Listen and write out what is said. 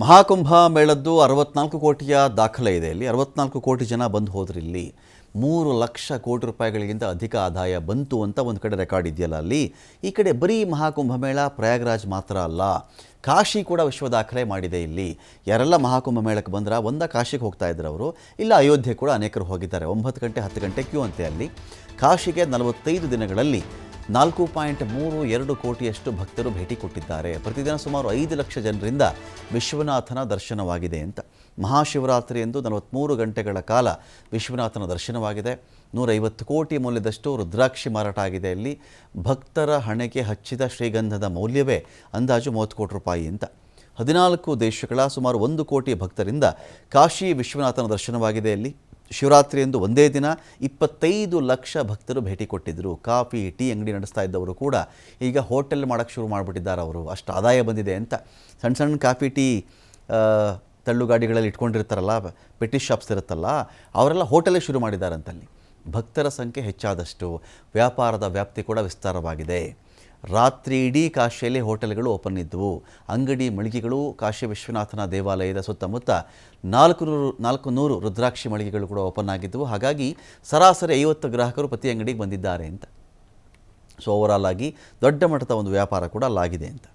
ಮಹಾಕುಂಭ ಮೇಳದ್ದು 64 ಕೋಟಿಯ ದಾಖಲೆ ಇದೆ. ಇಲ್ಲಿ 64 ಕೋಟಿ ಜನ ಬಂದು ಹೋದ್ರು. ಇಲ್ಲಿ 3 ಲಕ್ಷ ಕೋಟಿ ರೂಪಾಯಿಗಳಿಗಿಂತ ಅಧಿಕ ಆದಾಯ ಬಂತು ಅಂತ ಒಂದು ಕಡೆ ರೆಕಾರ್ಡ್ ಇದೆಯಲ್ಲ. ಅಲ್ಲಿ ಈ ಕಡೆ ಬರೀ ಮಹಾಕುಂಭ ಮೇಳ ಪ್ರಯಾಗ್ರಾಜ್ ಮಾತ್ರ ಅಲ್ಲ, ಕಾಶಿ ಕೂಡ ವಿಶ್ವ ದಾಖಲೆ ಮಾಡಿದೆ. ಇಲ್ಲಿ ಯಾರೆಲ್ಲ ಮಹಾಕುಂಭ ಮೇಳಕ್ಕೆ ಬಂದ್ರೆ ಕಾಶಿಗೆ ಹೋಗ್ತಾ ಇದ್ರು ಅವರು, ಇಲ್ಲ ಅಯೋಧ್ಯೆ ಕೂಡ ಅನೇಕರು ಹೋಗಿದ್ದಾರೆ. 9 ಗಂಟೆ 10 ಗಂಟೆ ಕ್ಯೂ ಅಂತೆ. ಅಲ್ಲಿ ಕಾಶಿಗೆ 45 ದಿನಗಳಲ್ಲಿ 4.32 ಕೋಟಿಯಷ್ಟು ಭಕ್ತರು ಭೇಟಿ ಕೊಟ್ಟಿದ್ದಾರೆ. ಪ್ರತಿದಿನ ಸುಮಾರು 5 ಲಕ್ಷ ಜನರಿಂದ ವಿಶ್ವನಾಥನ ದರ್ಶನವಾಗಿದೆ ಅಂತ. ಮಹಾಶಿವರಾತ್ರಿ ಎಂದು 43 ಗಂಟೆಗಳ ಕಾಲ ವಿಶ್ವನಾಥನ ದರ್ಶನವಾಗಿದೆ. 150 ಕೋಟಿ ಮೌಲ್ಯದಷ್ಟು ರುದ್ರಾಕ್ಷಿ ಮಾರಾಟ ಆಗಿದೆ. ಇಲ್ಲಿ ಭಕ್ತರ ಹಣೆಗೆ ಹಚ್ಚಿದ ಶ್ರೀಗಂಧದ ಮೌಲ್ಯವೇ ಅಂದಾಜು 30 ಕೋಟಿ ರೂಪಾಯಿ ಅಂತ. 14 ದೇಶಗಳ ಸುಮಾರು 1 ಕೋಟಿ ಭಕ್ತರಿಂದ ಕಾಶಿ ವಿಶ್ವನಾಥನ ದರ್ಶನವಾಗಿದೆ. ಇಲ್ಲಿ ಶಿವರಾತ್ರಿ ಎಂದು ಒಂದೇ ದಿನ 25 ಲಕ್ಷ ಭಕ್ತರು ಭೇಟಿ ಕೊಟ್ಟಿದ್ದರು. ಕಾಫಿ ಟೀ ಅಂಗಡಿ ನಡೆಸ್ತಾ ಇದ್ದವರು ಕೂಡ ಈಗ ಹೋಟೆಲ್ ಮಾಡೋಕ್ಕೆ ಶುರು ಮಾಡಿಬಿಟ್ಟಿದ್ದಾರೆ. ಅವರು ಅಷ್ಟು ಆದಾಯ ಬಂದಿದೆ ಅಂತ. ಸಣ್ಣ ಸಣ್ಣ ಕಾಫಿ ಟೀ ತಳ್ಳುಗಾಡಿಗಳಲ್ಲಿ ಇಟ್ಕೊಂಡಿರ್ತಾರಲ್ಲ, ಪೆಟಿ ಶಾಪ್ಸ್ ಇರುತ್ತಲ್ಲ, ಅವರೆಲ್ಲ ಹೋಟೆಲೇ ಶುರು ಮಾಡಿದ್ದಾರಂತಲ್ಲಿ. ಭಕ್ತರ ಸಂಖ್ಯೆ ಹೆಚ್ಚಾದಷ್ಟು ವ್ಯಾಪಾರದ ವ್ಯಾಪ್ತಿ ಕೂಡ ವಿಸ್ತಾರವಾಗಿದೆ. ರಾತ್ರಿ ಇಡೀ ಕಾಶಿಯಲ್ಲಿ ಹೋಟೆಲ್ಗಳು ಓಪನ್ ಇದ್ದವು. ಅಂಗಡಿ ಮಳಿಗೆಗಳು ಕಾಶಿ ವಿಶ್ವನಾಥನ ದೇವಾಲಯದ ಸುತ್ತಮುತ್ತ 400 ರುದ್ರಾಕ್ಷಿ ಮಳಿಗೆಗಳು ಕೂಡ ಓಪನ್ ಆಗಿದ್ದವು. ಹಾಗಾಗಿ ಸರಾಸರಿ 50 ಗ್ರಾಹಕರು ಪ್ರತಿ ಅಂಗಡಿಗೆ ಬಂದಿದ್ದಾರೆ ಅಂತ. ಸೊ ಓವರಾಲ್ ಆಗಿ ದೊಡ್ಡ ಮಟ್ಟದ ಒಂದು ವ್ಯಾಪಾರ ಕೂಡ ಅಲ್ಲಾಗಿದೆ ಅಂತ.